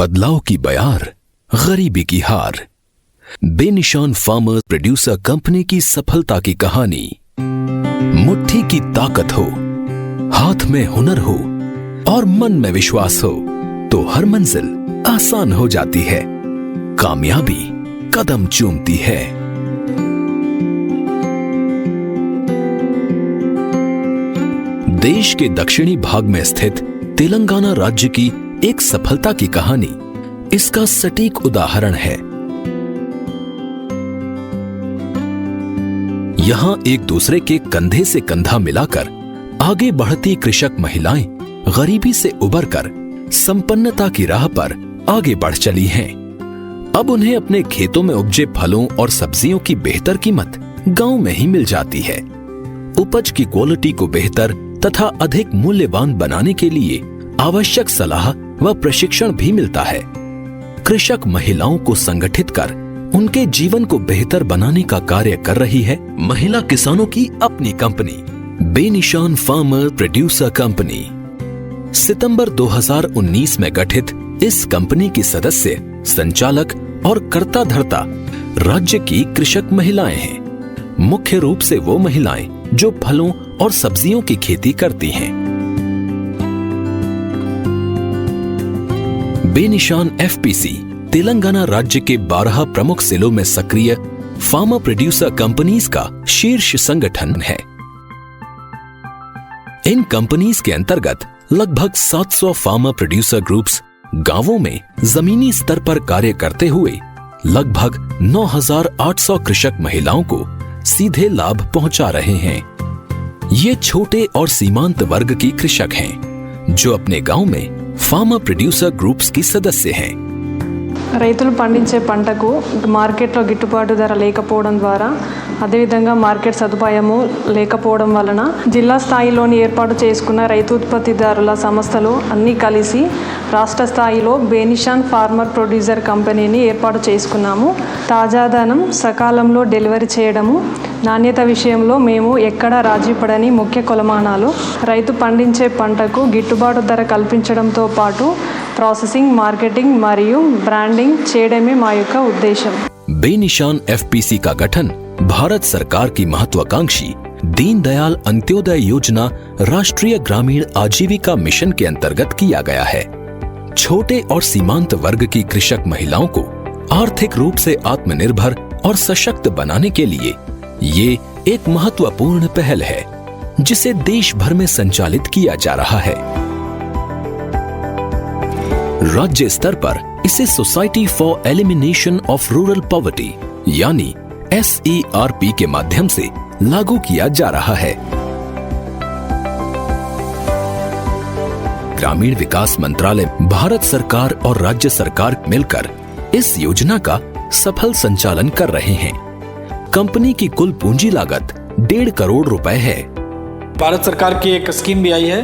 बदलाव की बयार, गरीबी की हार। बेनिशान फार्मर प्रोड्यूसर कंपनी की सफलता की कहानी। मुट्ठी की ताकत हो, हाथ में हुनर हो और मन में विश्वास हो तो हर मंजिल आसान हो जाती है, कामयाबी कदम चूमती है। देश के दक्षिणी भाग में स्थित तेलंगाना राज्य की एक सफलता की कहानी इसका सटीक उदाहरण है। यहां एक दूसरे के कंधे से कंधा मिलाकर आगे बढ़ती कृषक महिलाएं गरीबी से उबरकर संपन्नता की राह पर आगे बढ़ चली हैं। अब उन्हें अपने खेतों में उपजे फलों और सब्जियों की बेहतर कीमत गांव में ही मिल जाती है। उपज की क्वालिटी को बेहतर तथा अधिक मूल्यवान बनाने के लिए आवश्यक सलाह व प्रशिक्षण भी मिलता है। कृषक महिलाओं को संगठित कर उनके जीवन को बेहतर बनाने का कार्य कर रही है महिला किसानों की अपनी कंपनी बेनिशान फार्मर प्रोड्यूसर कंपनी। सितंबर 2019 में गठित इस कंपनी की सदस्य, संचालक और कर्ता धर्ता राज्य की कृषक महिलाएं हैं। मुख्य रूप से वो महिलाएं जो फलों और सब्जियों की खेती करती हैं। बेनिशान एफपीसी तेलंगाना राज्य के 12 प्रमुख जिलों में सक्रिय फार्मर प्रोड्यूसर कंपनीज का शीर्ष संगठन है। इन कंपनीज के अंतर्गत लगभग 700 फार्मर प्रोड्यूसर ग्रुप्स गांवों में जमीनी स्तर पर कार्य करते हुए लगभग 9,800 कृषक महिलाओं को सीधे लाभ पहुंचा रहे हैं। ये छोटे और सीमांत वर्ग की कृषक हैं जो अपने गांव में फार्मर प्रोड्यूसर ग्रुप्स की सदस्य हैं। రైతులు పండించే పంటకు మార్కెట్లో గిట్టుబాటు ధర లేకపోవడం ద్వారా అదేవిధంగా మార్కెట్ సదుపాయము లేకపోవడం వలన జిల్లా స్థాయిలోని ఏర్పాటు చేసుకున్న రైతు ఉత్పత్తిదారుల సంస్థలు అన్నీ కలిసి రాష్ట్ర స్థాయిలో బేనిషాన్ ఫార్మర్ ప్రొడ్యూసర్ కంపెనీని ఏర్పాటు చేసుకున్నాము. తాజాదనం సకాలంలో డెలివరీ చేయడము, నాణ్యత విషయంలో మేము ఎక్కడ రాజీపడని ముఖ్య కొలమానాలు. రైతు పండించే పంటకు గిట్టుబాటు ధర కల్పించడంతో పాటు ప్రాసెసింగ్, మార్కెటింग మరియు ब्रांडिंग చేయడమే మా యొక్క ఉద్దేశం। बेनिशान एफपीसी का गठन भारत सरकार की महत्वाकांक्षी दीनदयाल अंत्योदय योजना राष्ट्रीय ग्रामीण आजीविका मिशन के अंतर्गत किया गया है। छोटे और सीमांत वर्ग की कृषक महिलाओं को आर्थिक रूप से आत्मनिर्भर और सशक्त बनाने के लिए ये एक महत्वपूर्ण पहल है जिसे देश भर में संचालित किया जा रहा है। राज्य स्तर पर इसे society for elimination of rural poverty यानी SERP के माध्यम से लागू किया जा रहा है। ग्रामीण विकास मंत्रालय, भारत सरकार और राज्य सरकार मिलकर इस योजना का सफल संचालन कर रहे हैं। कंपनी की कुल पूंजी लागत 1.5 करोड़ रुपए है। भारत सरकार की एक स्कीम भी आई है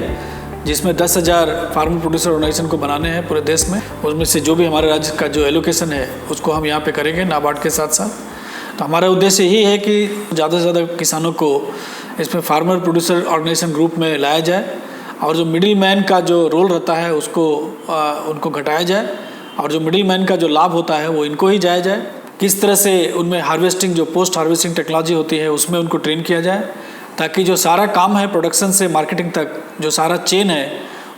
जिसमें 10,000 फार्मर प्रोड्यूसर ऑर्गेनाइजेशन को बनाने हैं पूरे देश में। उसमें से जो भी हमारे राज्य का जो एलोकेशन है उसको हम यहाँ पे करेंगे नाबार्ड के साथ साथ। तो हमारा उद्देश्य यही है कि ज़्यादा से ज़्यादा किसानों को इसमें फार्मर प्रोड्यूसर ऑर्गेनाइजेशन ग्रुप में लाया जाए और जो मिडिल मैन का जो रोल रहता है उसको उनको घटाया जाए और जो मिडिल मैन का जो लाभ होता है वो इनको ही जाया जाए। किस तरह से उनमें हार्वेस्टिंग, जो पोस्ट हार्वेस्टिंग टेक्नोलॉजी होती है उसमें उनको ट्रेन किया जाए ताकि जो सारा काम है प्रोडक्शन से मार्केटिंग तक जो सारा चेन है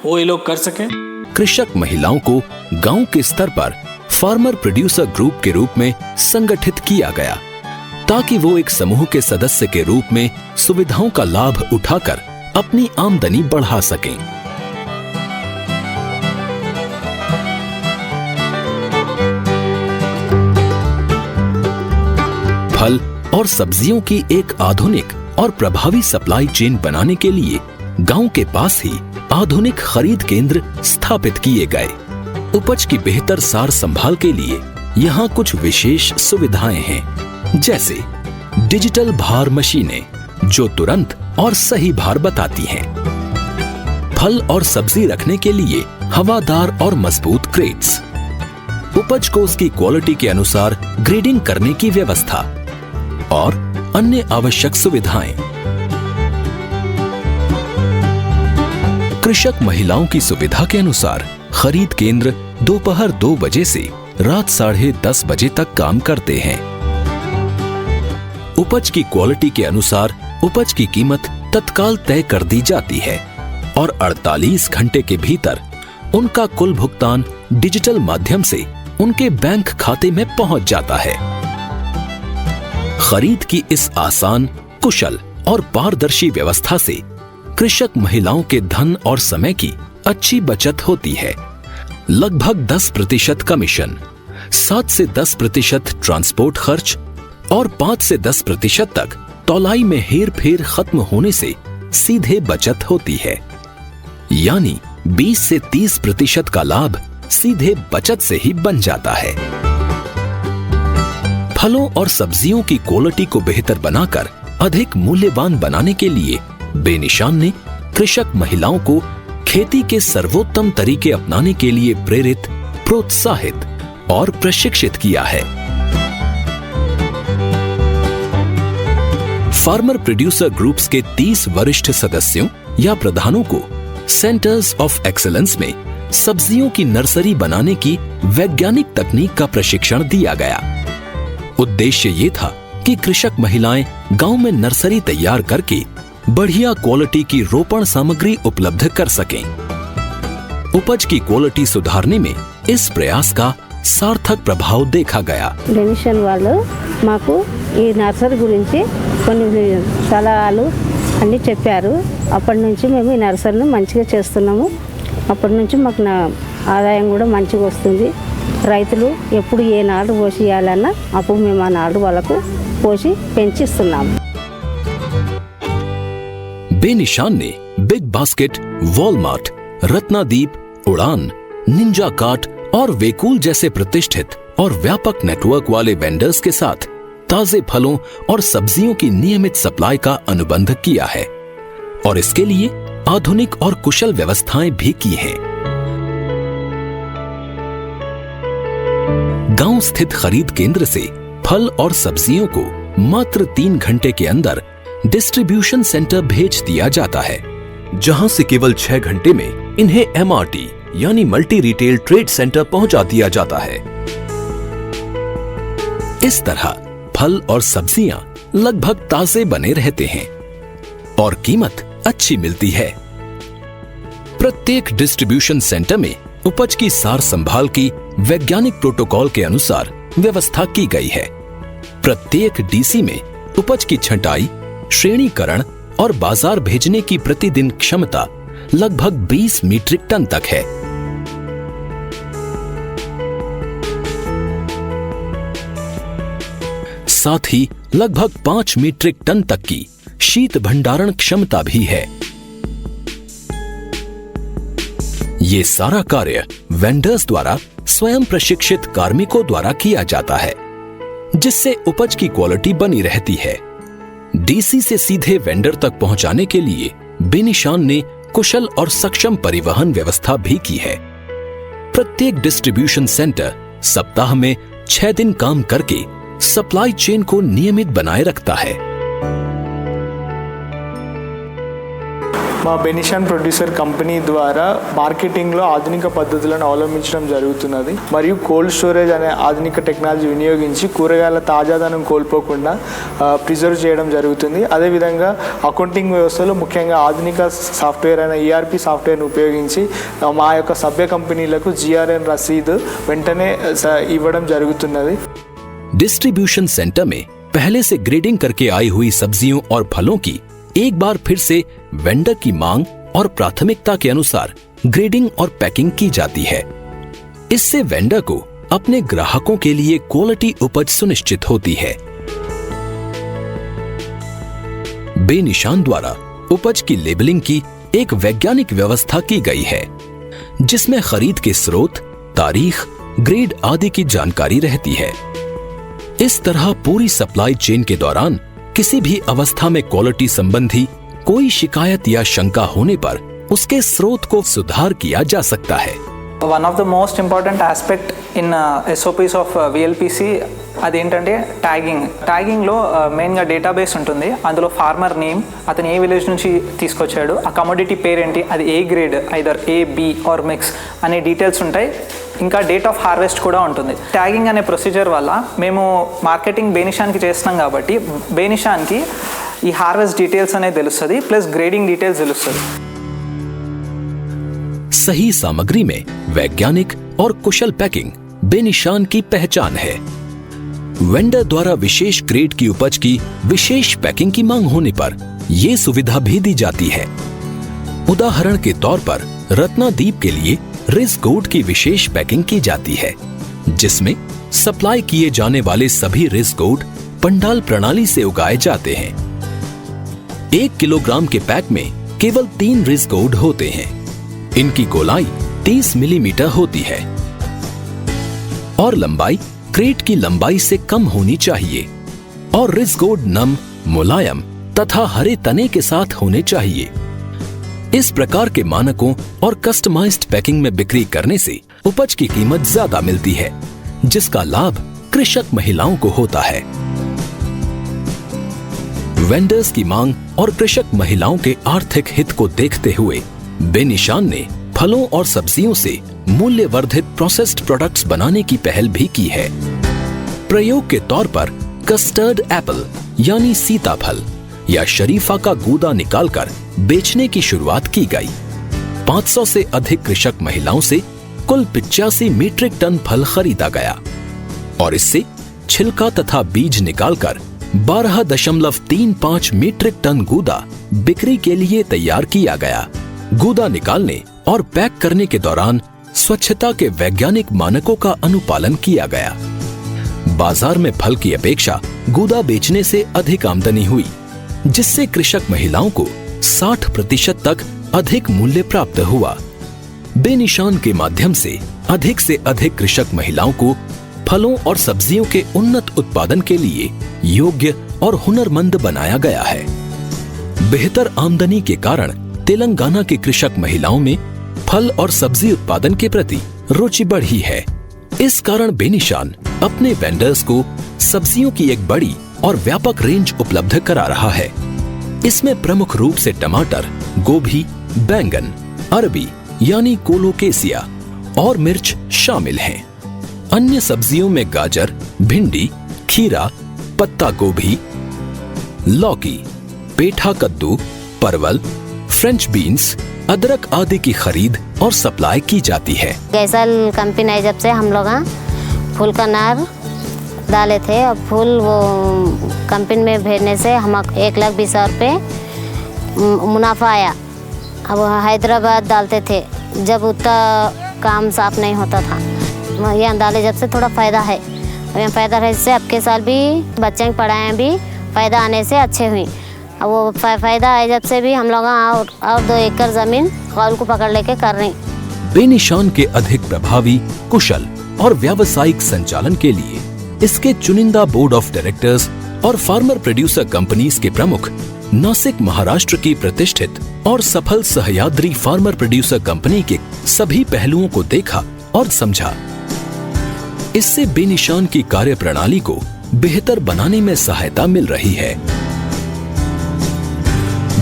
वो ये लोग कर सकें। कृषक महिलाओं को गांव के स्तर पर फार्मर प्रोड्यूसर ग्रुप के रूप में संगठित किया गया ताकि वो एक समूह के सदस्य के रूप में सुविधाओं का लाभ उठाकर अपनी आमदनी बढ़ा सकें। फल और सब्जियों की एक आधुनिक और प्रभावी सप्लाई चेन बनाने के लिए गांव के पास ही आधुनिक खरीद केंद्र स्थापित किए गए। उपज की बेहतर सार संभाल के लिए यहाँ कुछ विशेष सुविधाएं हैं, जैसे डिजिटल भार मशीनें जो तुरंत और सही भार बताती हैं, फल और सब्जी रखने के लिए हवादार और मजबूत क्रेट्स, उपज को उसकी क्वालिटी के अनुसार ग्रेडिंग करने की व्यवस्था और अन्य आवश्यक सुविधाएं। कृषक महिलाओं की सुविधा के अनुसार खरीद केंद्र दोपहर 2 बजे से रात 10:30 बजे तक काम करते हैं। उपज की क्वालिटी के अनुसार उपज की कीमत तत्काल तय कर दी जाती है और 48 घंटे के भीतर उनका कुल भुगतान डिजिटल माध्यम से उनके बैंक खाते में पहुंच जाता है। खरीद की इस आसान, कुशल और पारदर्शी व्यवस्था से कृषक महिलाओं के धन और समय की अच्छी बचत होती है। लगभग 10% कमीशन, 7 से 10% ट्रांसपोर्ट खर्च और 5 से 10% तक तौलाई में हेर फेर खत्म होने से सीधे बचत होती है। यानी 20 से 30% का लाभ सीधे बचत से ही बन जाता है। फलों और सब्जियों की क्वालिटी को बेहतर बनाकर अधिक मूल्यवान बनाने के लिए बेनिशान ने कृषक महिलाओं को खेती के सर्वोत्तम तरीके अपनाने के लिए प्रेरित, प्रोत्साहित और प्रशिक्षित किया है। फार्मर प्रोड्यूसर ग्रुप्स के 30 वरिष्ठ सदस्यों या प्रधानों को सेंटर्स ऑफ एक्सीलेंस में सब्जियों की नर्सरी बनाने की वैज्ञानिक तकनीक का प्रशिक्षण दिया गया। उद्देश्य ये था कि कृषक महिलाएं गांव में नर्सरी तैयार करके बढ़िया क्वालिटी की रोपण सामग्री उपलब्ध कर सकें। उपज की क्वालिटी सुधारने में इस प्रयास का सार्थक प्रभाव देखा गया। बेनिशान వాళ్ళు మాకు ఈ నర్సరీ గురించి కొన్ని సలహాలు అన్ని చెప్పారు। అప్పటి నుంచి మేము ఈ నర్సరీని మంచిగా చేస్తున్నాము। అప్పటి నుంచి మాకు ఆదాయం కూడా మంచిగా వస్తుంది। రైతులు ఎప్పుడు ఏ నాడు పోసియాలన్నా అప్పుడు మేము ఆ నాడు వాళ్ళకు పోసి పెంచిస్తున్నాము। बेनिशान ने बिग बास्केट, वॉलमार्ट, रत्नादीप, उड़ान, निंजा कार्ट और वेकूल जैसे प्रतिष्ठित और व्यापक नेटवर्क वाले वेंडर्स के साथ ताजे फलों और सब्जियों की नियमित सप्लाई का अनुबंध किया है और इसके लिए आधुनिक और कुशल व्यवस्थाएं भी की हैं। गांव स्थित खरीद केंद्र से फल और सब्जियों को मात्र 3 घंटे के अंदर डिस्ट्रीब्यूशन सेंटर भेज दिया जाता है, जहां से केवल 6 घंटे में इन्हें MRT यानी मल्टी रिटेल ट्रेड सेंटर पहुंचा दिया जाता है। इस तरह फल और सब्जियां लगभग ताजे बने रहते हैं और कीमत अच्छी मिलती है। प्रत्येक डिस्ट्रीब्यूशन सेंटर में उपज की सार संभाल की वैज्ञानिक प्रोटोकॉल के अनुसार व्यवस्था की गई है। प्रत्येक DC में उपज की छंटाई, श्रेणीकरण और बाजार भेजने की प्रतिदिन क्षमता लगभग 20 मीट्रिक टन तक है। साथ ही लगभग 5 मीट्रिक टन तक की शीत भंडारण क्षमता भी है। ये सारा कार्य वेंडर्स द्वारा स्वयं प्रशिक्षित कार्मिकों द्वारा किया जाता है, जिससे उपज की क्वालिटी बनी रहती है। DC से सीधे वेंडर तक पहुंचाने के लिए बेनिशान ने कुशल और सक्षम परिवहन व्यवस्था भी की है। प्रत्येक डिस्ट्रीब्यूशन सेंटर सप्ताह में 6 दिन काम करके सप्लाई चेन को नियमित बनाए रखता है। మా బెనిషాన్ ప్రొడ్యూసర్ కంపెనీ ద్వారా మార్కెటింగ్లో ఆధునిక పద్ధతులను అవలంబించడం జరుగుతున్నది మరియు కోల్డ్ స్టోరేజ్ అనే ఆధునిక టెక్నాలజీ వినియోగించి కూరగాయల తాజాదనం కోల్పోకుండా ప్రిజర్వ్ చేయడం జరుగుతుంది। అదేవిధంగా అకౌంటింగ్ వ్యవస్థలో ముఖ్యంగా ఆధునిక సాఫ్ట్వేర్ అయిన ERP సాఫ్ట్వేర్ను ఉపయోగించి మా యొక్క సభ్య కంపెనీలకు GRN రసీదు వెంటనే ఇవ్వడం జరుగుతున్నది। डिस्ट्रीब्यूशन सेंटर में पहले से ग्रेडिंग करके आई हुई सब्जियों और फलों की एक बार फिर से वेंडर की मांग और प्राथमिकता के अनुसार ग्रेडिंग और पैकिंग की जाती है। इससे वेंडर को अपने ग्राहकों के लिए क्वालिटी उपज सुनिश्चित होती है। बेनिशान द्वारा उपज की लेबलिंग की एक वैज्ञानिक व्यवस्था की गई है, जिसमें खरीद के स्रोत, तारीख, ग्रेड आदि की जानकारी रहती है। इस तरह पूरी सप्लाई चेन के दौरान किसी भी अवस्था में क्वालिटी संबंधी कोई शिकायत या शंका होने पर उसके स्रोत को सुधार किया जा सकता है। One of the most important aspect in SOPs of VLPC అదేంటంటే ట్యాగింగ్లో మెయిన్గా డేటాబేస్ ఉంటుంది। అందులో ఫార్మర్ నేమ్, అతను ఏ విలేజ్ నుంచి తీసుకొచ్చాడు, ఆ కమోడిటీ పేరేంటి, అది ఏ grade, either A, B or mix అనే డీటెయిల్స్ ఉంటాయి। ఇంకా డేట్ ఆఫ్ హార్వెస్ట్ కూడా ఉంటుంది. ట్యాగింగ్ అనే ప్రొసీజర్ వల్ల మేము మార్కెటింగ్ బేనిషాన్కి చేస్తున్నాం కాబట్టి బేనిషాన్కి ఈ హార్వెస్ట్ డీటెయిల్స్ అనేది తెలుస్తుంది, ప్లస్ గ్రేడింగ్ డీటెయిల్స్ తెలుస్తుంది. सही सामग्री में वैज्ञानिक और कुशल पैकिंग बेनिशान की पहचान है. वेंडर द्वारा विशेष ग्रेड की उपज की विशेष पैकिंग की मांग होने पर ये सुविधा भी दी जाती है. उदाहरण के तौर पर रत्नादीप के लिए रिज गोट की विशेष पैकिंग की जाती है, जिसमें सप्लाई किए जाने वाले सभी रिज गोट पंडाल प्रणाली से उगाए जाते हैं. 1 किलोग्राम के पैक में केवल 3 रिज गोट होते हैं. इनकी गोलाई 30 मिलीमीटर होती है और लंबाई क्रेट की लंबाई से कम होनी चाहिए और रिज गोट नम, मुलायम तथा हरे तने के साथ होने चाहिए. इस प्रकार के मानकों और कस्टमाइज्ड पैकिंग में बिक्री करने से उपज की कीमत ज्यादा मिलती है, जिसका लाभ कृषक महिलाओं को होता है. वेंडर्स की मांग और कृषक महिलाओं के आर्थिक हित को देखते हुए बेनिशान ने फलों और सब्जियों से मूल्यवर्धित प्रोसेस्ड प्रोडक्ट्स बनाने की पहल भी की है. प्रयोग के तौर पर कस्टर्ड एप्पल यानी सीताफल या शरीफा का गूदा निकालकर बेचने की शुरुआत की गई. 500 से अधिक कृषक महिलाओं से कुल 85 मीट्रिक टन फल खरीदा गया और इससे छिलका तथा बीज निकालकर 12.35 मीट्रिक टन गूदा बिक्री के लिए तैयार किया गया. गूदा निकालने और पैक करने के दौरान स्वच्छता के वैज्ञानिक मानकों का अनुपालन किया गया. बाजार में फल की अपेक्षा गूदा बेचने से अधिक आमदनी हुई, जिससे कृषक महिलाओं को 60% तक अधिक मूल्य प्राप्त हुआ. बेनिशान के माध्यम से अधिक कृषक महिलाओं को फलों और सब्जियों के उन्नत उत्पादन के लिए योग्य और हुनरमंद बनाया गया है. बेहतर आमदनी के कारण तेलंगाना के कृषक महिलाओं में फल और सब्जी उत्पादन के प्रति रुचि बढ़ी है. इस कारण बेनिशान अपने वेंडर्स को सब्जियों की एक बड़ी और व्यापक रेंज उपलब्ध करा रहा है. इसमें प्रमुख रूप से टमाटर, गोभी, बैंगन, अरबी यानी कोलोकेसिया और मिर्च शामिल हैं. अन्य सब्जियों में गाजर, भिंडी, खीरा, पत्ता गोभी, लौकी, पेठा कद्दू, परवल, फ्रेंच बीन्स, अदरक आदि की खरीद और सप्लाई की जाती है. गैसल कंपनी है, जब से हम लोग फूल का नार डाले थे और फूल वो कंपनी में भेजने से हम 1,20,000 रुपये मुनाफा आया. अब हैदराबाद डालते थे जब उतना काम साफ नहीं होता था. यहाँ डाले जब से थोड़ा फ़ायदा है. यहाँ फ़ायदा है, इससे अब के साल भी बच्चे की पढ़ाई भी फ़ायदा आने से अच्छे हुई. अब वो फ़ायदा है जब से भी हम लोग और 2 एकड़ ज़मीन कौल को पकड़ लेके कर रहे हैं. बेनिशान के अधिक प्रभावी, कुशल और व्यावसायिक संचालन के लिए इसके चुनिंदा बोर्ड ऑफ डायरेक्टर्स और फार्मर प्रोड्यूसर कंपनीज के प्रमुख नासिक महाराष्ट्र की प्रतिष्ठित और सफल सह्याद्री फार्मर प्रोड्यूसर कंपनी के सभी पहलुओं को देखा और समझा. इससे बेनिशान की कार्यप्रणाली को बेहतर बनाने में सहायता मिल रही है.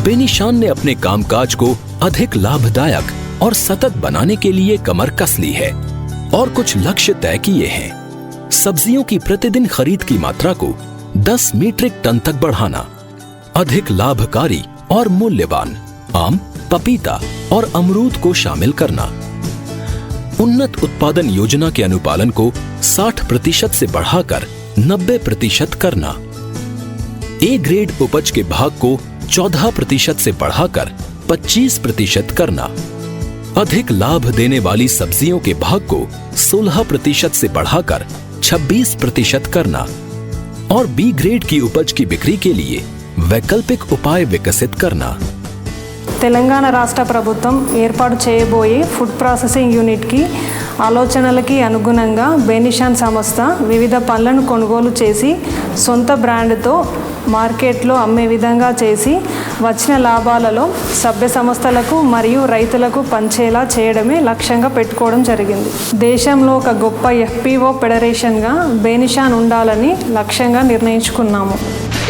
बेनिशान ने अपने कामकाज को अधिक लाभदायक और सतत बनाने के लिए कमर कस ली है और कुछ लक्ष्य तय किए हैं. सब्जियों की प्रतिदिन खरीद की मात्रा को 10 मीट्रिक टन तक बढ़ाना, अधिक लाभकारी और मूल्यवान आम, पपीता और अमरूद को शामिल करना, उन्नत उत्पादन योजना के अनुपालन को 60% से बढ़ाकर 90% करना, ए ग्रेड उपज के भाग को 14% से बढ़ाकर 25% करना, अधिक लाभ देने वाली सब्जियों के भाग को 16% से बढ़ाकर 26% करना और बी ग्रेड की उपज की बिक्री के लिए वैकल्पिक उपाय विकसित करना. తెలంగాణ రాష్ట్ర ప్రభుత్వం ఏర్పాటు చేయబోయే ఫుడ్ ప్రాసెసింగ్ యూనిట్కి ఆలోచనలకి అనుగుణంగా బేనిషాన్ సంస్థ వివిధ పళ్ళను కొనుగోలు చేసి సొంత బ్రాండ్తో మార్కెట్లో అమ్మే విధంగా చేసి వచ్చిన లాభాలలో సభ్య సంస్థలకు మరియు రైతులకు పంచేలా చేయడమే లక్ష్యంగా పెట్టుకోవడం జరిగింది. దేశంలో ఒక గొప్ప FPO ఫెడరేషన్గా బేనిషాన్ ఉండాలని లక్ష్యంగా నిర్ణయించుకున్నాము.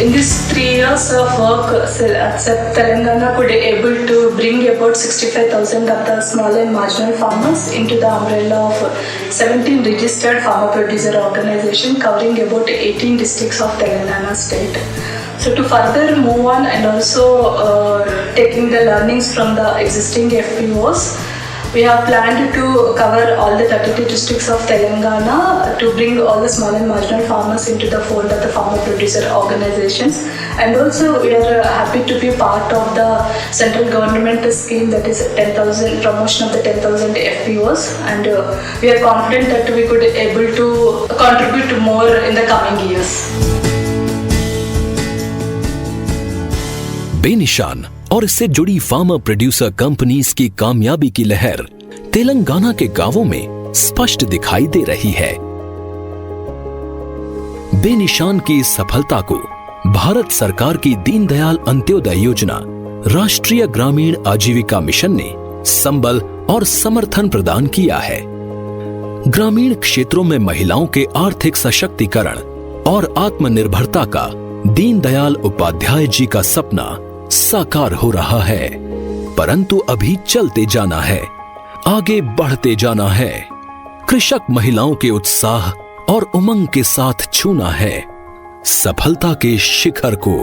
In these 3 years of work, Telangana could able to bring about 65,000 of the small and marginal farmers into the umbrella of 17 registered farmer producer organization covering about 18 districts of Telangana state. So to further move on and also taking the learnings from the existing FPOs, we have planned to cover all the 32 districts of Telangana to bring all the small and marginal farmers into the fold of the farmer producer organizations. And also we are happy to be part of the central government scheme, that is 10,000 promotion of the 10,000 FPOs, and we are confident that we could able to contribute more in the coming years. बेनिशान और इससे जुड़ी farmer producer companies की कामयाबी की लहर तेलंगाना के गांवों में स्पष्ट दिखाई दे रही है। बेनिशान की इस सफलता को भारत सरकार की दीनदयाल अंत्योदय योजना, राष्ट्रीय ग्रामीण आजीविका मिशन ने संबल और समर्थन प्रदान किया है। ग्रामीण क्षेत्रों में महिलाओं के आर्थिक सशक्तिकरण और आत्मनिर्भरता का दीनदयाल उपाध्याय जी का सपना साकार हो रहा है। परंतु अभी चलते जाना है, आगे बढ़ते जाना है। कृषक महिलाओं के उत्साह और उमंग के साथ छूना है सफलता के शिखर को।